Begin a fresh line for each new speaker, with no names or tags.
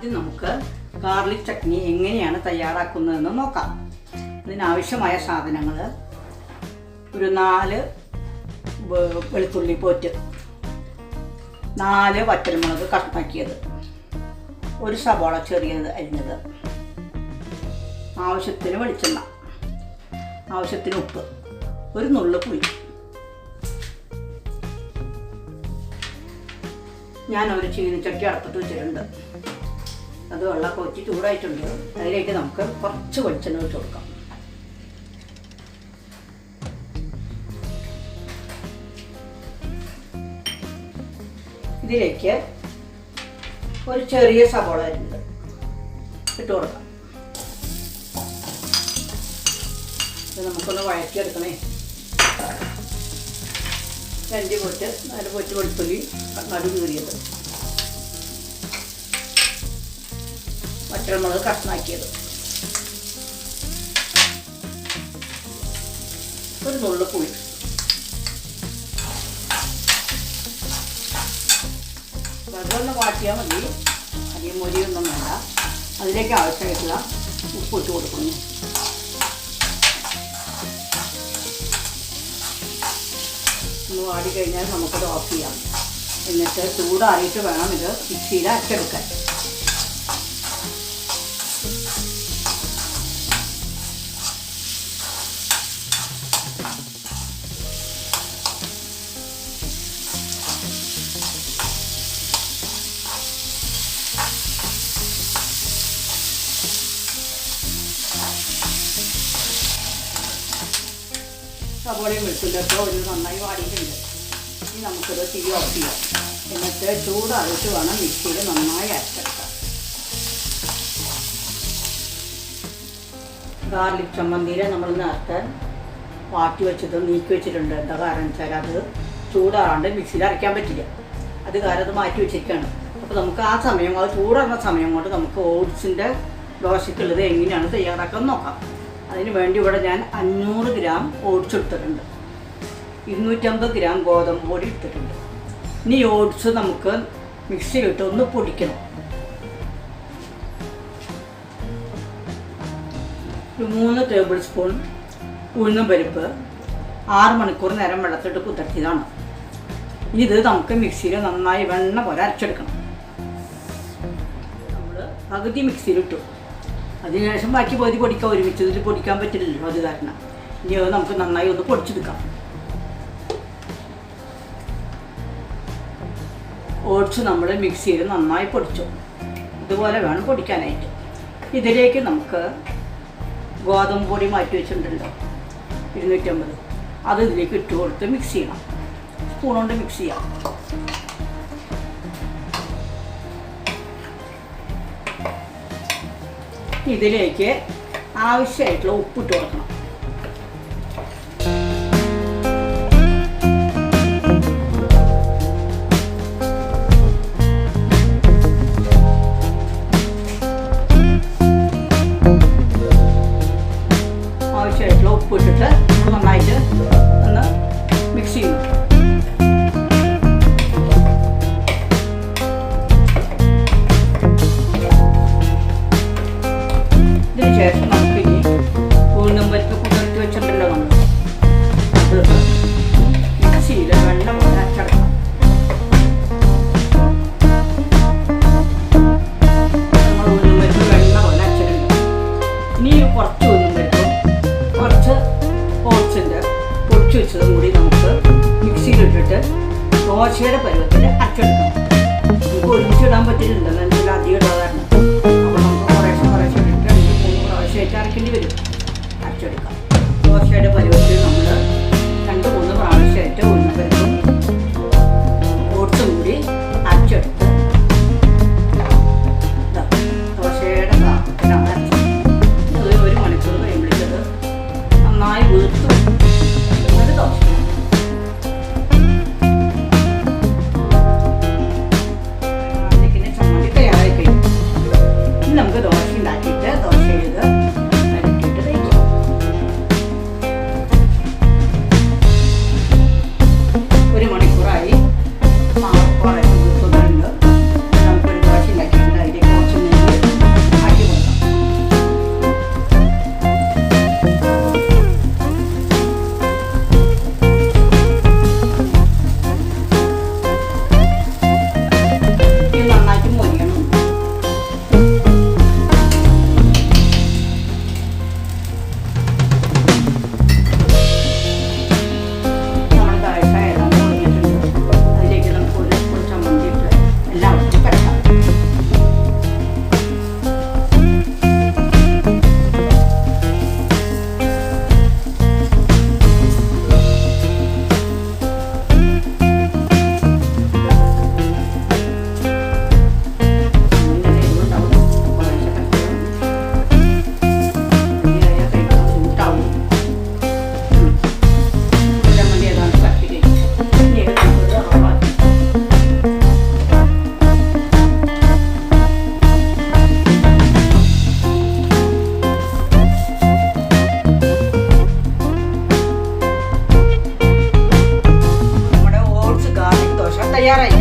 ആദ്യം നമുക്ക് ഗാർലിക് ചട്നി എങ്ങനെയാണ് തയ്യാറാക്കുന്നതെന്ന് നോക്കാം. ഇതിനാവശ്യമായ സാധനങ്ങൾ: ഒരു 4 വെളുത്തുള്ളി പോറ്റ്, 4 വറ്റൽമുളക് കഷ്ണാക്കിയത്, ഒരു സവാള ചെറിയത് അരിഞ്ഞത്, ആവശ്യത്തിന് വെളിച്ചെണ്ണ, ആവശ്യത്തിന് ഉപ്പ്, ഒരു നുള്ളു പുളി. ഞാനൊരു ചീനിച്ചട്ടി അടുപ്പത്ത് വെച്ചിട്ടുണ്ട്. അത് വെള്ളമൊക്കെ വെച്ച് ചൂടായിട്ടുണ്ട്. അതിലേക്ക് നമുക്ക് കുറച്ച് വെളിച്ചെണ്ണ വെച്ച് കൊടുക്കാം. ഇതിലേക്ക് ഒരു ചെറിയ സവാള അരിഞ്ഞത് ഇട്ട് കൊടുക്കാം. ഇത് നമുക്കൊന്ന് വഴറ്റിയെടുക്കണേ. 2 പൊട്ട് 4 പൊട്ട് വെളുത്തുള്ളി നടു കീറിയത്, വറ്റൽമുളക് കഷ്ണാക്കിയത്, ഒരു നുള്ളു പുളി. അതൊന്ന് വാട്ടിയാൽ മതി, അധികം മൊരിയൊന്നും വേണ്ട. അതിലേക്ക് ആവശ്യമായിട്ടുള്ള ഉപ്പ് ഇട്ട് കൊടുക്കുന്നു. ഒന്ന് വാടി കഴിഞ്ഞാൽ നമുക്കത് ഓഫ് ചെയ്യാം. എന്നിട്ട് ചൂടാറിയിട്ട് വേണം ഇത് മിക്സിയിൽ അരച്ചെടുക്കാൻ. സവാളയും വെളുത്തുള്ളിയൊക്കെ ഒരു നന്നായി വാടിയിട്ടുണ്ട്. ഇനി നമുക്കത് തിരി ഓഫ് ചെയ്യാം. എന്നിട്ട് ചൂടാറിയിട്ട് വേണം മിക്സിയിൽ നന്നായി അരച്ചെടുക്കാം. ഗാർലിക് ചമ്മന്തിയിൽ നമ്മൾ നേരത്തെ വാട്ടി വെച്ചത് നീക്കി വെച്ചിട്ടുണ്ട്. എന്താ കാരണം വെച്ചാൽ അത് ചൂടാറാണ്ട് മിക്സിയിൽ അരയ്ക്കാൻ പറ്റില്ല. അത് കാരണം അത് മാറ്റി വെച്ചിരിക്കുകയാണ്. അപ്പോൾ നമുക്ക് ആ സമയം, അത് ചൂടാറുന്ന സമയം കൊണ്ട് നമുക്ക് ഓട്സിൻ്റെ ദോശയ്ക്കുള്ളത് എങ്ങനെയാണ് തയ്യാറാക്കാൻ നോക്കാം. അതിന് വേണ്ടി ഇവിടെ ഞാൻ 500 ഗ്രാം ഓട്സ് എടുത്തിട്ടുണ്ട്, 250 ഗ്രാം ഗോതമ്പ് പൊടി എടുത്തിട്ടുണ്ട്. ഇനി ഓട്സ് നമുക്ക് മിക്സിയിലിട്ട് ഒന്ന് പൊടിക്കണം. ഒരു 3 ടേബിൾ സ്പൂൺ ഉഴുന്നും പരിപ്പ് 6 മണിക്കൂർ നേരം വെള്ളത്തിട്ട് കുതിർത്തിയതാണ്. ഇത് നമുക്ക് മിക്സിയിൽ നന്നായി വെണ്ണ പോലെ അരച്ചെടുക്കണം. നമ്മൾ പകുതി മിക്സിയിലിട്ടു. അതിനുശേഷം ബാക്കി പകുതി പൊടിക്കാൻ ഒരുമിച്ച് ഇതിൽ പൊടിക്കാൻ പറ്റില്ലല്ലോ, അത് കാരണം ഇനി അത് നമുക്ക് നന്നായി ഒന്ന് പൊടിച്ചെടുക്കാം. ഓട്സ് നമ്മൾ മിക്സിയിൽ നന്നായി പൊടിച്ചു. ഇതുപോലെ വേണം പൊടിക്കാനായിട്ട്. ഇതിലേക്ക് നമുക്ക് ഗോതമ്പ് പൊടി മാറ്റി വെച്ചിട്ടുണ്ടല്ലോ 250, അത് ഇതിലേക്ക് ഇട്ട് കൊടുത്ത് മിക്സ് ചെയ്യണം. സ്പൂൺ കൊണ്ട് മിക്സ് ചെയ്യാം. ഇതിലേക്ക് ആവശ്യമായിട്ടുള്ള ഉപ്പിട്ട് കൊടുക്കണം. ആവശ്യമായിട്ടുള്ള ഉപ്പിട്ടിട്ട് നന്നായിട്ട് ഒന്ന് മിക്സ് ചെയ്യണം. ശേഷം നമുക്കിനി ഉഴുന്നും പരിപ്പ് കുതിർത്തി വെച്ചിട്ടുണ്ടല്ലോ നമ്മൾ, അത് മിക്സിയിൽ വെള്ളം പോലെ അരച്ചെടുക്കാം. നമ്മൾ ഉഴുന്നും പരിപ്പ് വെള്ളം പോലെ അരച്ചിട്ടുണ്ട്. ഇനി കുറച്ച് ഉഴുന്നും പരിപ്പും കുറച്ച് ഓട്സിൻ്റെ പൊടിച്ചു വെച്ചതും കൂടി നമുക്ക് മിക്സിയിലിട്ടിട്ട് ദോശയുടെ പരുവത്തിൽ അരച്ചെടുക്കണം. നമുക്ക് ഒരുമിച്ചിടാൻ പറ്റിയിട്ടുണ്ട്, നല്ല അധികം ഇടാതായിരുന്നു. അരക്കേണ്ടി വരും. അരച്ചെടുക്കാം. ദോശയുടെ പരുവത്തിൽ നമ്മൾ 2-3 പ്രാവശ്യമായിട്ട് ഉഴുന്നപ്പരിപ്പും ഓട്സും കൂടി അരച്ചെടുത്ത് ദോശയുടെ പാത്രത്തിലാണ് അരച്ചത്. അത് 1 മണിക്കൂർ കഴിയുമ്പോഴേക്കത് നന്നായി വീർത്തു അത് ദോശ. ചമ്മന്തി തയ്യാറായി കഴിഞ്ഞു. ഇനി നമുക്ക് ദോശ ഉണ്ടാക്കിയിട്ട് ദോശ ചെയ്ത് കുറച്ച് കഴിയാറായി.